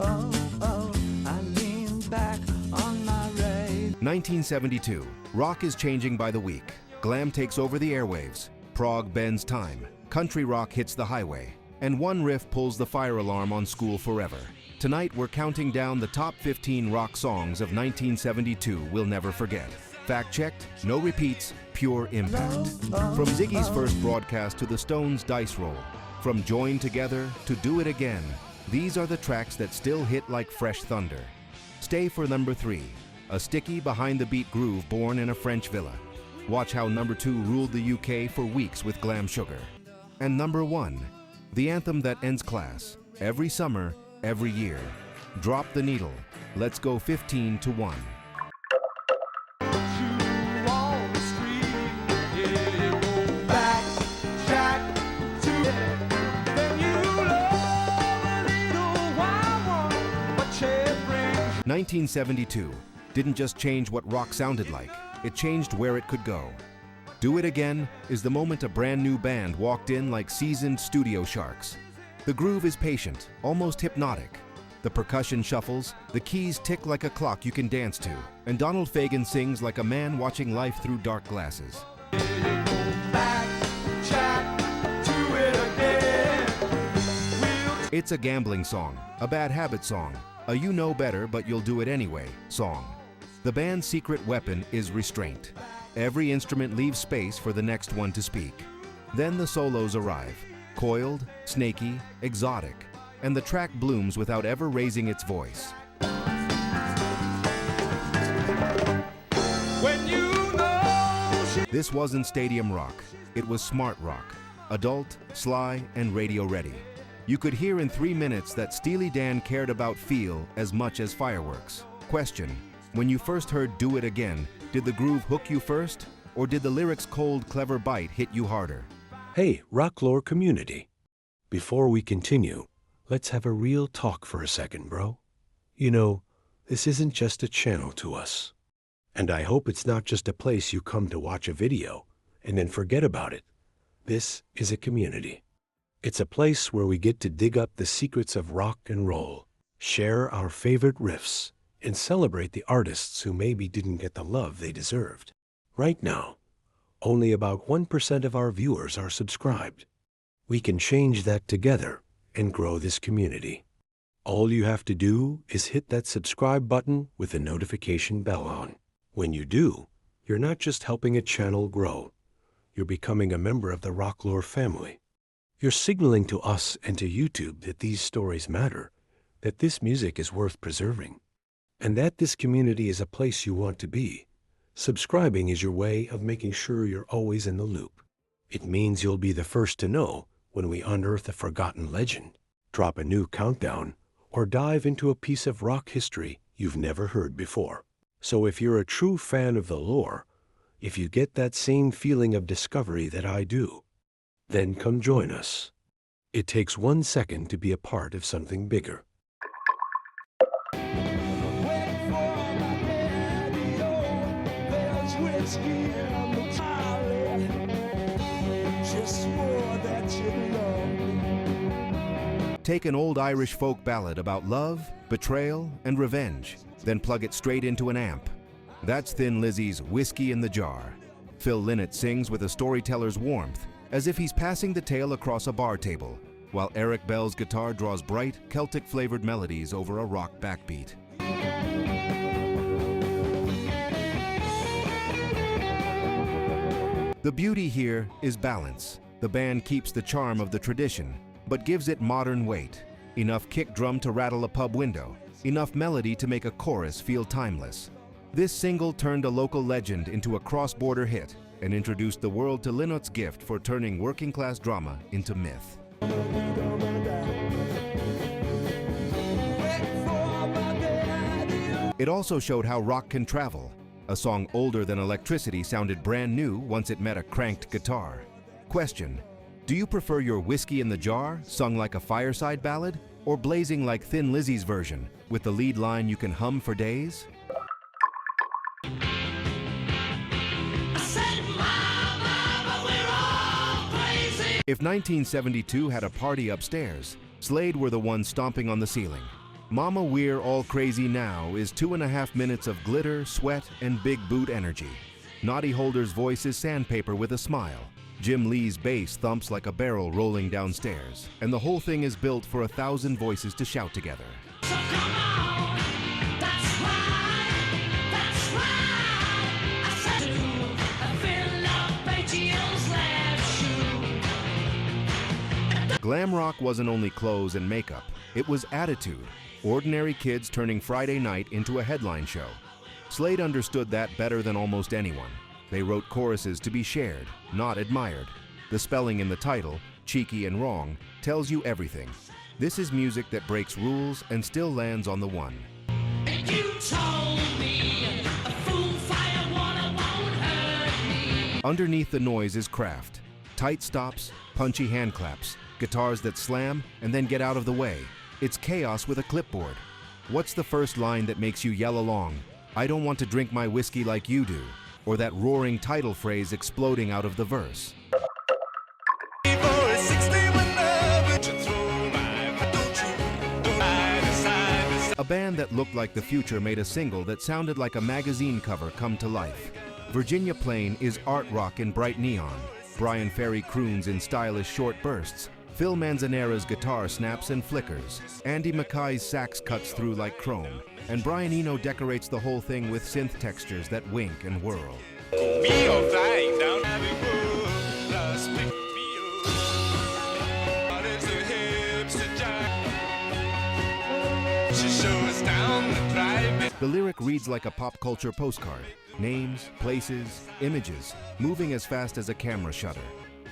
I lean back on my rail. 1972. Rock is changing by the week. Glam takes over the airwaves. Prog bends time. Country rock hits the highway. And one riff pulls the fire alarm on school forever. Tonight, we're counting down the top 15 rock songs of 1972 we'll never forget. Fact-checked, no repeats, pure impact. From Ziggy's first broadcast to the Stones' Dice Roll, from Join Together to Do It Again, these are the tracks that still hit like fresh thunder. Stay for number 3, a sticky, behind-the-beat groove born in a French villa. Watch how number 2 ruled the UK for weeks with Glam Sugar. And number 1, the anthem that ends class, every summer, every year. Drop the needle. Let's go 15-1. Back, Jack, to then you love a little wild one, but you bring. 1972 didn't just change what rock sounded like, it changed where it could go. Do It Again is the moment a brand new band walked in like seasoned studio sharks. The groove is patient, almost hypnotic. The percussion shuffles, the keys tick like a clock you can dance to, and Donald Fagen sings like a man watching life through dark glasses. Back, Jack, do it again. It's a gambling song, a bad habit song, a you know better but you'll do it anyway song. The band's secret weapon is restraint. Every instrument leaves space for the next one to speak. Then the solos arrive, coiled, snaky, exotic, and the track blooms without ever raising its voice. When you know This wasn't stadium rock, it was smart rock, adult, sly, and radio ready. You could hear in 3 minutes that Steely Dan cared about feel as much as fireworks. Question: when you first heard Do It Again, did the groove hook you first, or did the lyrics' cold, clever bite hit you harder? Hey, Rocklore community. Before we continue, let's have a real talk for a second, bro. You know, this isn't just a channel to us. And I hope it's not just a place you come to watch a video and then forget about it. This is a community. It's a place where we get to dig up the secrets of rock and roll, share our favorite riffs, and celebrate the artists who maybe didn't get the love they deserved. Right now, only about 1% of our viewers are subscribed. We can change that together and grow this community. All you have to do is hit that subscribe button with the notification bell on. When you do, you're not just helping a channel grow, you're becoming a member of the Rocklore family. You're signaling to us and to YouTube that these stories matter, that this music is worth preserving, and that this community is a place you want to be. Subscribing is your way of making sure you're always in the loop. It means you'll be the first to know when we unearth a forgotten legend, drop a new countdown, or dive into a piece of rock history you've never heard before. So if you're a true fan of the lore, if you get that same feeling of discovery that I do, then come join us. It takes 1 second to be a part of something bigger. Take an old Irish folk ballad about love, betrayal, and revenge, then plug it straight into an amp. That's Thin Lizzy's Whiskey in the Jar. Phil Lynott sings with a storyteller's warmth, as if he's passing the tale across a bar table, while Eric Bell's guitar draws bright, Celtic-flavored melodies over a rock backbeat. The beauty here is balance. The band keeps the charm of the tradition, but gives it modern weight. Enough kick drum to rattle a pub window, enough melody to make a chorus feel timeless. This single turned a local legend into a cross-border hit and introduced the world to Lynott's gift for turning working-class drama into myth. It also showed how rock can travel. A song older than electricity sounded brand new once it met a cranked guitar. Question: do you prefer your Whiskey in the Jar, sung like a fireside ballad, or blazing like Thin Lizzy's version, with the lead line you can hum for days? If 1972 had a party upstairs, Slade were the ones stomping on the ceiling. Mama Weer All Crazy Now is 2.5 minutes of glitter, sweat, and big boot energy. Noddy Holder's voice is sandpaper with a smile. Jim Lee's bass thumps like a barrel rolling downstairs. And the whole thing is built for 1,000 voices to shout together. So come on, that's right, I said to fill up ATL's lab shoe. Glam rock wasn't only clothes and makeup, it was attitude. Ordinary kids turning Friday night into a headline show. Slade understood that better than almost anyone. They wrote choruses to be shared, not admired. The spelling in the title, cheeky and wrong, tells you everything. This is music that breaks rules and still lands on the one. You told me a fool fire water won't hurt me. Underneath the noise is craft. Tight stops, punchy hand claps, guitars that slam and then get out of the way. It's chaos with a clipboard. What's the first line that makes you yell along? I don't want to drink my whiskey like you do. Or that roaring title phrase exploding out of the verse. A band that looked like the future made a single that sounded like a magazine cover come to life. Virginia Plain is art rock in bright neon. Brian Ferry croons in stylish short bursts. Phil Manzanera's guitar snaps and flickers. Andy Mackay's sax cuts through like chrome. And Brian Eno decorates the whole thing with synth textures that wink and whirl. The lyric reads like a pop culture postcard. Names, places, images, moving as fast as a camera shutter.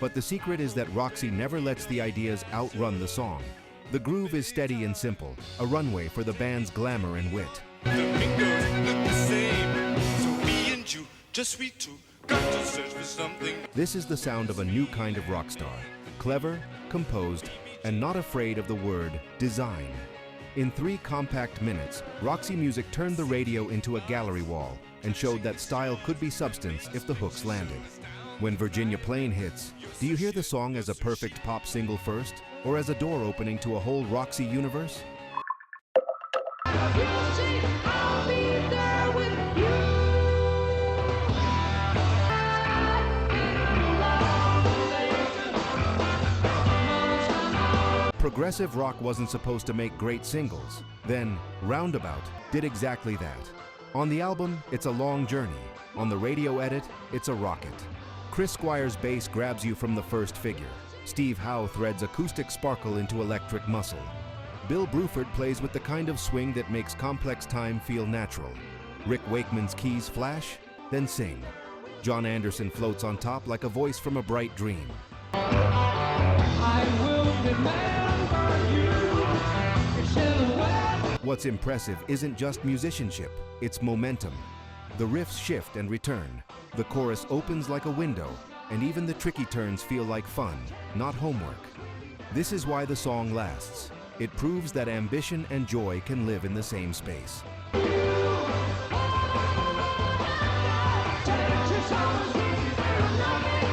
But the secret is that Roxy never lets the ideas outrun the song. The groove is steady and simple, a runway for the band's glamour and wit. The fingers look the same, so me and you, just we two, got to search for something. This is the sound of a new kind of rock star. Clever, composed, and not afraid of the word design. In 3 compact minutes, Roxy Music turned the radio into a gallery wall and showed that style could be substance if the hooks landed. When Virginia Plain hits, do you hear the song as a perfect pop single first, or as a door opening to a whole Roxy universe? Progressive rock wasn't supposed to make great singles. Then, Roundabout did exactly that. On the album, it's a long journey. On the radio edit, it's a rocket. Chris Squire's bass grabs you from the first figure. Steve Howe threads acoustic sparkle into electric muscle. Bill Bruford plays with the kind of swing that makes complex time feel natural. Rick Wakeman's keys flash, then sing. John Anderson floats on top like a voice from a bright dream. I will remember you. What's impressive isn't just musicianship, it's momentum. The riffs shift and return. The chorus opens like a window, and even the tricky turns feel like fun, not homework. This is why the song lasts. It proves that ambition and joy can live in the same space.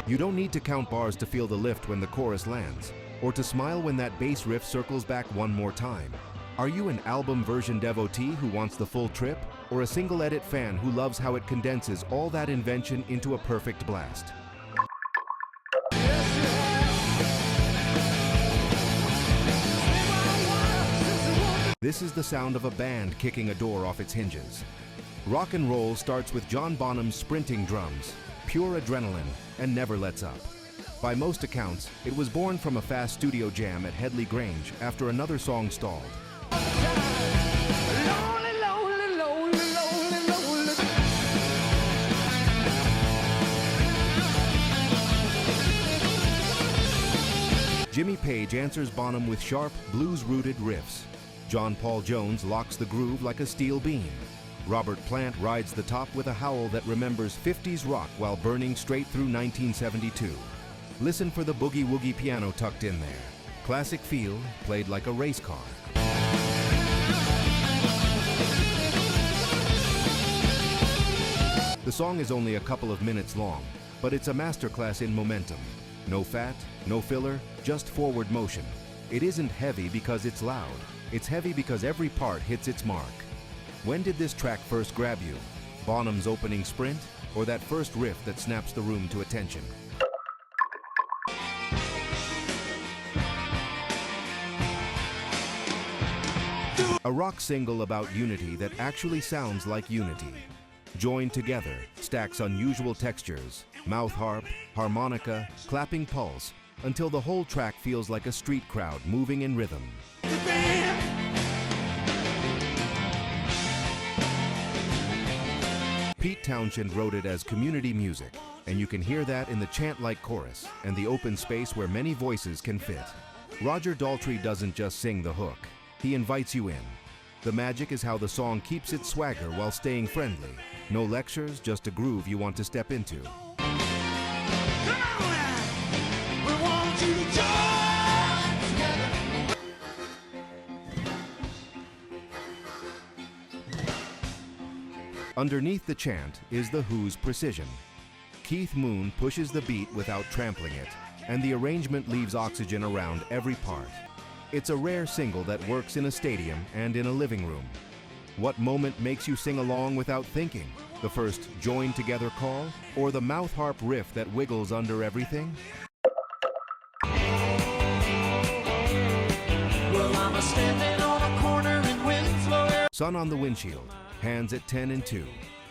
You don't need to count bars to feel the lift when the chorus lands, or to smile when that bass riff circles back one more time. Are you an album version devotee who wants the full trip, or a single edit fan who loves how it condenses all that invention into a perfect blast? This is the sound of a band kicking a door off its hinges. Rock and roll starts with John Bonham's sprinting drums, pure adrenaline, and never lets up. By most accounts, it was born from a fast studio jam at Headley Grange after another song stalled. Jimmy Page answers Bonham with sharp, blues-rooted riffs. John Paul Jones locks the groove like a steel beam. Robert Plant rides the top with a howl that remembers 50s rock while burning straight through 1972. Listen for the boogie-woogie piano tucked in there. Classic feel, played like a race car. The song is only a couple of minutes long, but it's a masterclass in momentum. No fat, no filler, just forward motion. It isn't heavy because it's loud. It's heavy because every part hits its mark. When did this track first grab you? Bonham's opening sprint, or that first riff that snaps the room to attention? A rock single about unity that actually sounds like unity. Joined together, stacks unusual textures, mouth harp, harmonica, clapping pulse, until the whole track feels like a street crowd moving in rhythm. Pete Townshend wrote it as community music, and you can hear that in the chant-like chorus and the open space where many voices can fit. Roger Daltrey doesn't just sing the hook, he invites you in. The magic is how the song keeps its swagger while staying friendly. No lectures, just a groove you want to step into. Underneath the chant is The Who's precision. Keith Moon pushes the beat without trampling it, and the arrangement leaves oxygen around every part. It's a rare single that works in a stadium and in a living room. What moment makes you sing along without thinking? The first joined together call, or the mouth harp riff that wiggles under everything? Well, I'm standing on a corner in Winslow. Sun on the Windshield, hands at 10 and 2.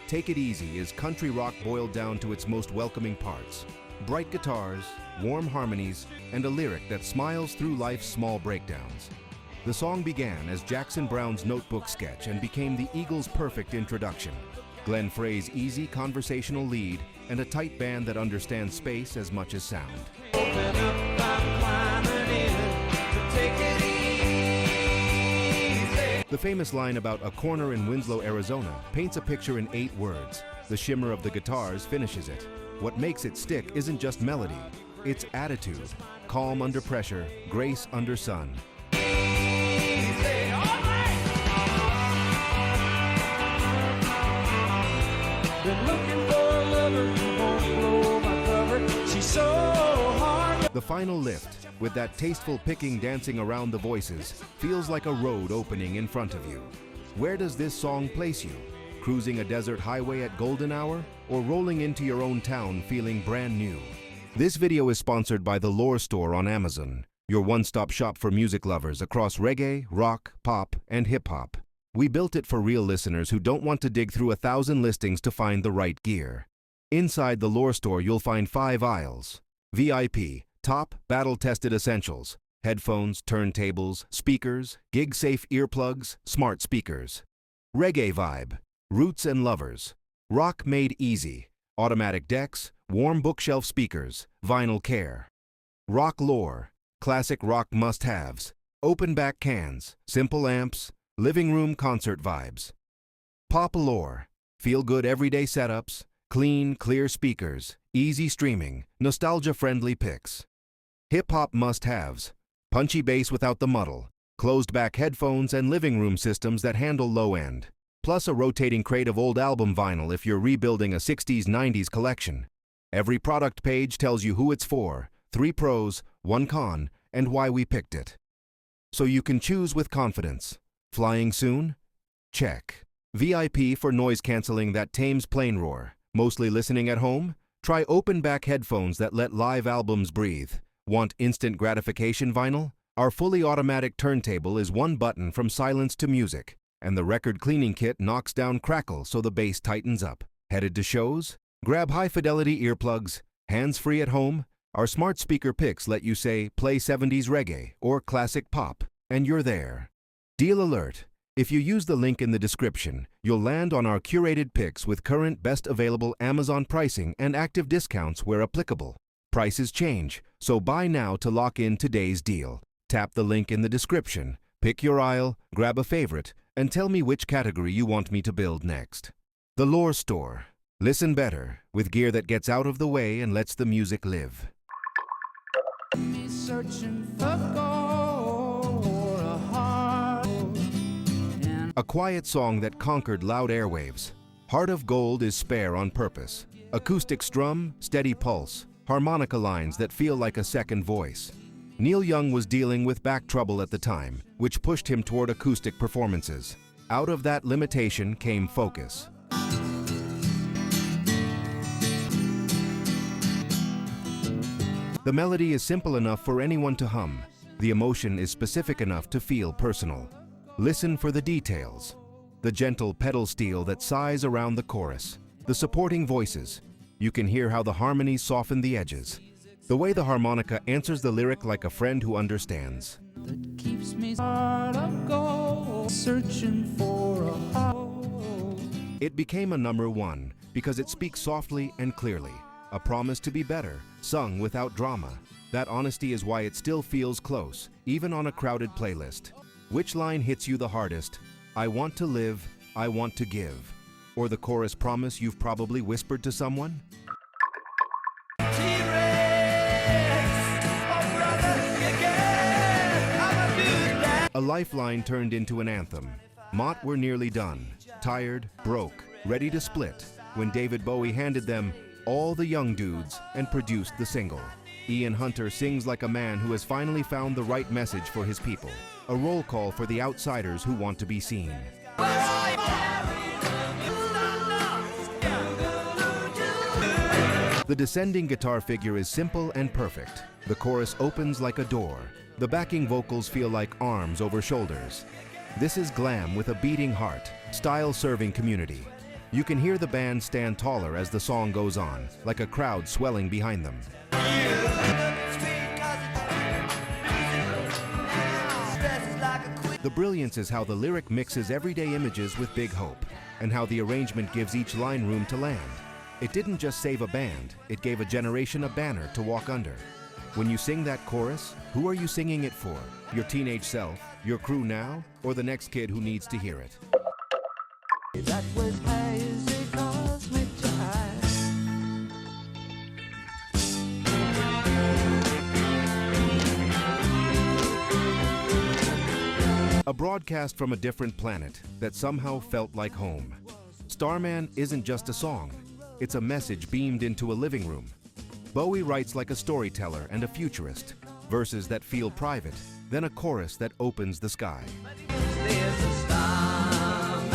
Take It Easy is country rock boiled down to its most welcoming parts. Bright guitars, warm harmonies, and a lyric that smiles through life's small breakdowns. The song began as Jackson Browne's notebook sketch and became the Eagles' perfect introduction. Glenn Frey's easy conversational lead and a tight band that understands space as much as sound. Open up, I'm climbing in to take it easy. The famous line about a corner in Winslow, Arizona paints a picture in 8 words. The shimmer of the guitars finishes it. What makes it stick isn't just melody, it's attitude. Calm under pressure, grace under sun. Easy, all right. Been looking for a lover who won't blow my cover. She's so hard. The final lift, with that tasteful picking dancing around the voices, feels like a road opening in front of you. Where does this song place you? Cruising a desert highway at golden hour, or rolling into your own town feeling brand new? This video is sponsored by the Lore Store on Amazon, your one-stop shop for music lovers across reggae, rock, pop, and hip-hop. We built it for real listeners who don't want to dig through 1,000 listings to find the right gear. Inside the Lore Store, you'll find 5 aisles. VIP, top, battle-tested essentials, headphones, turntables, speakers, gig-safe earplugs, smart speakers. Reggae vibe, roots and lovers. Rock made easy, automatic decks, warm bookshelf speakers, vinyl care. Rock lore, classic rock must-haves, open back cans, simple amps, living room concert vibes. Pop lore, feel-good everyday setups, clean, clear speakers, easy streaming, nostalgia-friendly picks. Hip-hop must-haves, punchy bass without the muddle, closed-back headphones and living room systems that handle low-end. Plus a rotating crate of old album vinyl if you're rebuilding a 60s-90s collection. Every product page tells you who it's for, 3 pros, 1 con, and why we picked it. So you can choose with confidence. Flying soon? Check. VIP for noise canceling that tames plane roar. Mostly listening at home? Try open back headphones that let live albums breathe. Want instant gratification vinyl? Our fully automatic turntable is 1 button from silence to music. And the record cleaning kit knocks down crackle so the bass tightens up. Headed to shows? Grab high-fidelity earplugs, hands-free at home. Our smart speaker picks let you say, play 70s reggae or classic pop, and you're there. Deal alert. If you use the link in the description, you'll land on our curated picks with current best available Amazon pricing and active discounts where applicable. Prices change, so buy now to lock in today's deal. Tap the link in the description, pick your aisle, grab a favorite, and tell me which category you want me to build next. The Lore Store. Listen better, with gear that gets out of the way and lets the music live. Searching for gold or a heart. A quiet song that conquered loud airwaves. Heart of Gold is spare on purpose. Acoustic strum, steady pulse, harmonica lines that feel like a second voice. Neil Young was dealing with back trouble at the time, which pushed him toward acoustic performances. Out of that limitation came focus. The melody is simple enough for anyone to hum. The emotion is specific enough to feel personal. Listen for the details. The gentle pedal steel that sighs around the chorus. The supporting voices. You can hear how the harmonies soften the edges. The way the harmonica answers the lyric like a friend who understands. That keeps me hard of gold, searching for a home. It became a #1 because it speaks softly and clearly. A promise to be better, sung without drama. That honesty is why it still feels close, even on a crowded playlist. Which line hits you the hardest? I want to live, I want to give. Or the chorus promise you've probably whispered to someone? A lifeline turned into an anthem. Mott were nearly done, tired, broke, ready to split, when David Bowie handed them All the Young Dudes and produced the single. Ian Hunter sings like a man who has finally found the right message for his people. A roll call for the outsiders who want to be seen. The descending guitar figure is simple and perfect. The chorus opens like a door. The backing vocals feel like arms over shoulders. This is Glam with a beating heart, style serving community. You can hear the band stand taller as the song goes on, like a crowd swelling behind them. The brilliance is how the lyric mixes everyday images with big hope, and how the arrangement gives each line room to land. It didn't just save a band, it gave a generation a banner to walk under. When you sing that chorus, who are you singing it for? Your teenage self, your crew now, or the next kid who needs to hear it? That was hazy cosmic jive. A broadcast from a different planet that somehow felt like home. Starman isn't just a song, it's a message beamed into a living room. Bowie writes like a storyteller and a futurist, verses that feel private, then a chorus that opens the sky. There's a starman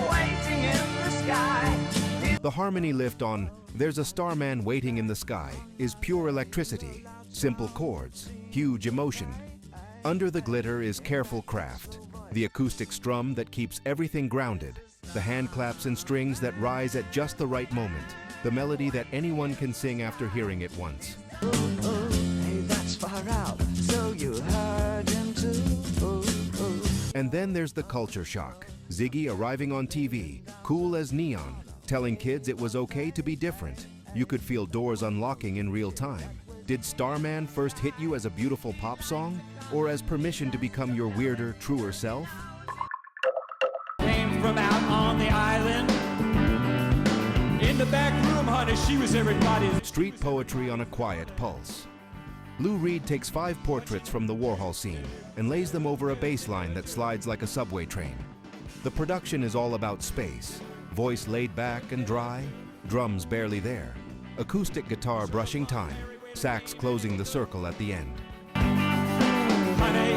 waiting in the sky. The harmony lift on There's a Starman Waiting in the Sky is pure electricity, simple chords, huge emotion. Under the glitter is careful craft, the acoustic strum that keeps everything grounded, the hand claps and strings that rise at just the right moment, the melody that anyone can sing after hearing it once. Oh, hey, that's far out, so you heard him too. And then there's the culture shock. Ziggy arriving on TV, cool as neon, telling kids it was okay to be different. You could feel doors unlocking in real time. Did Starman first hit you as a beautiful pop song, or as permission to become your weirder, truer self? Came from out on the island. In the back room, honey, she was everybody's. Street poetry on a quiet pulse. Lou Reed takes 5 portraits from the Warhol scene and lays them over a bass line that slides like a subway train. The production is all about space, voice laid back and dry, drums barely there, acoustic guitar brushing time, sax closing the circle at the end. Honey,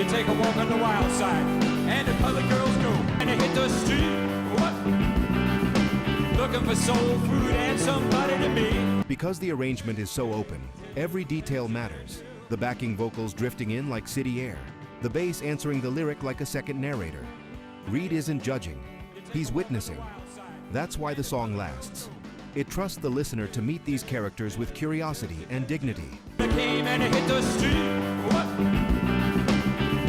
you take a walk on the wild side, and the other girls go, and they hit the street. What? Looking for soul food and somebody to be. Because the arrangement is so open, every detail matters. The backing vocals drifting in like city air, the bass answering the lyric like a second narrator. Reed isn't judging, he's witnessing. That's why the song lasts. It trusts the listener to meet these characters with curiosity and dignity. They came and they hit the street. What?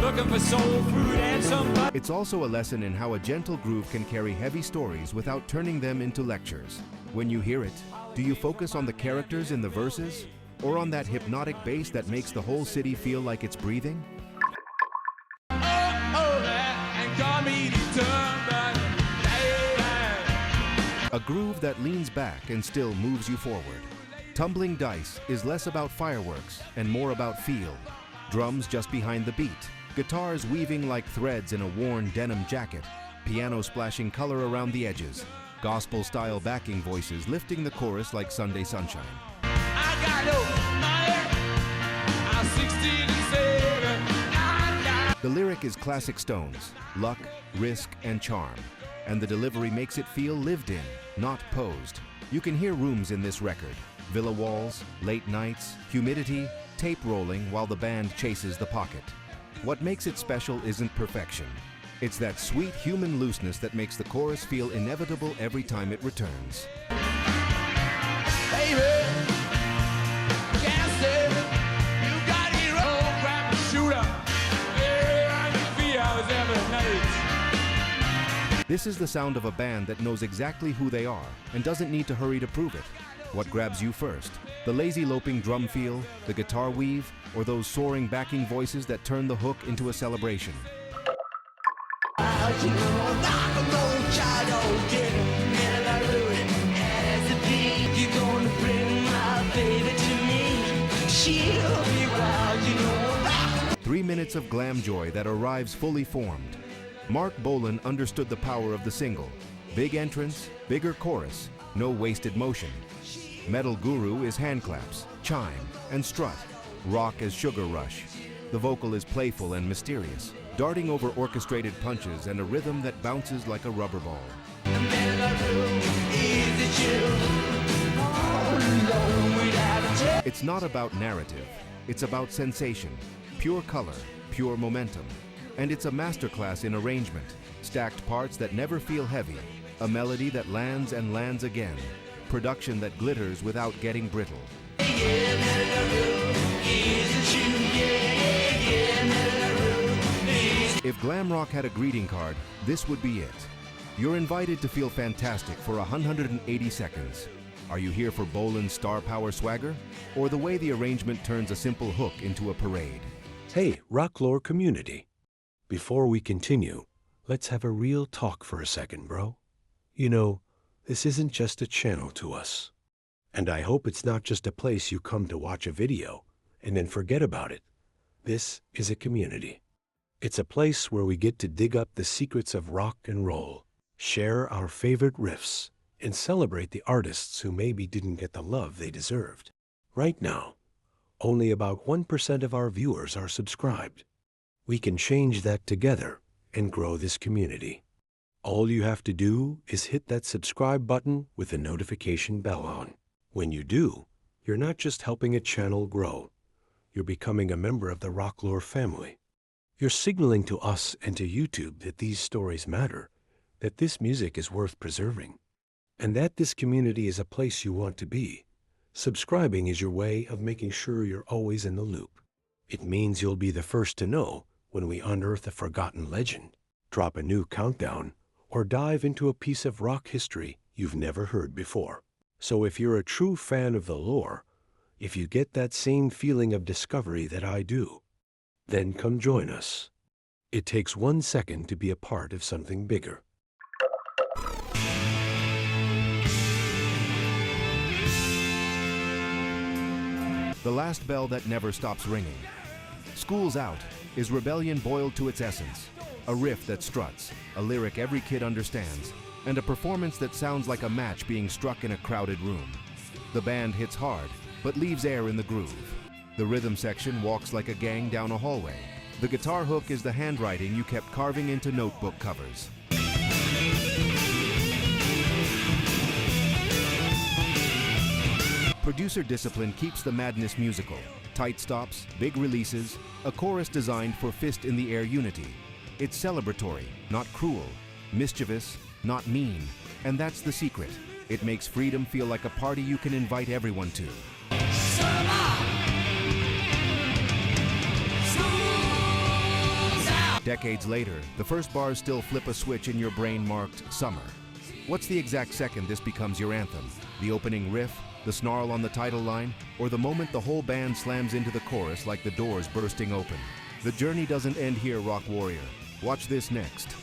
Looking for soul food and somebody. It's also a lesson in how a gentle groove can carry heavy stories without turning them into lectures. When you hear it, do you focus on the characters in the verses, or on that hypnotic bass that makes the whole city feel like it's breathing? A groove that leans back and still moves you forward. Tumbling Dice is less about fireworks and more about feel. Drums just behind the beat, guitars weaving like threads in a worn denim jacket, piano splashing color around the edges, gospel-style backing voices lifting the chorus like Sunday sunshine. I got no money, The lyric is classic Stones, luck, risk, and charm. And the delivery makes it feel lived in, not posed. You can hear rooms in this record. Villa walls, late nights, humidity, tape rolling while the band chases the pocket. What makes it special isn't perfection. It's that sweet human looseness that makes the chorus feel inevitable every time it returns. Baby, can't say you got hero, grab the shooter. Yeah, I can feel hours every night. This is the sound of a band that knows exactly who they are and doesn't need to hurry to prove it. What grabs you first? The lazy loping drum feel, the guitar weave, or those soaring backing voices that turn the hook into a celebration? You know, rock and roll, child, don't get it. Man, I ruin it. As a beat, you're gonna bring my baby to me. She'll be wild, you know, rock. 3 minutes of glam joy that arrives fully formed. Mark Bolan understood the power of the single. Big entrance, bigger chorus, no wasted motion. Metal Guru is hand claps, chime, and strut. Rock is Sugar Rush. The vocal is playful and mysterious, darting over orchestrated punches and a rhythm that bounces like a rubber ball. It's not about narrative, it's about sensation, pure color, pure momentum. And it's a masterclass in arrangement, stacked parts that never feel heavy, a melody that lands and lands again, production that glitters without getting brittle. If glam rock had a greeting card, this would be it. You're invited to feel fantastic for 180 seconds. Are you here for Bolan's star power swagger? Or the way the arrangement turns a simple hook into a parade? Hey, Rocklore community. Before we continue, let's have a real talk for a second, bro. You know, this isn't just a channel to us. And I hope it's not just a place you come to watch a video and then forget about it. This is a community. It's a place where we get to dig up the secrets of rock and roll, share our favorite riffs, and celebrate the artists who maybe didn't get the love they deserved. Right now, only about 1% of our viewers are subscribed. We can change that together and grow this community. All you have to do is hit that subscribe button with the notification bell on. When you do, you're not just helping a channel grow, you're becoming a member of the Rocklore family. You're signaling to us and to YouTube that these stories matter, that this music is worth preserving, and that this community is a place you want to be. Subscribing is your way of making sure you're always in the loop. It means you'll be the first to know when we unearth a forgotten legend, drop a new countdown, or dive into a piece of rock history you've never heard before. So if you're a true fan of the lore, if you get that same feeling of discovery that I do, then come join us. It takes 1 second to be a part of something bigger. The last bell that never stops ringing. School's Out is rebellion boiled to its essence. A riff that struts, a lyric every kid understands, and a performance that sounds like a match being struck in a crowded room. The band hits hard, but leaves air in the groove. The rhythm section walks like a gang down a hallway. The guitar hook is the handwriting you kept carving into notebook covers. Producer discipline keeps the madness musical. Tight stops, big releases, a chorus designed for fist-in-the-air unity. It's celebratory, not cruel, mischievous, not mean, and that's the secret. It makes freedom feel like a party you can invite everyone to. Decades later, the first bars still flip a switch in your brain marked summer. What's the exact second this becomes your anthem? The opening riff, the snarl on the title line, or the moment the whole band slams into the chorus like the doors bursting open? The journey doesn't end here, Rock Warrior. Watch this next.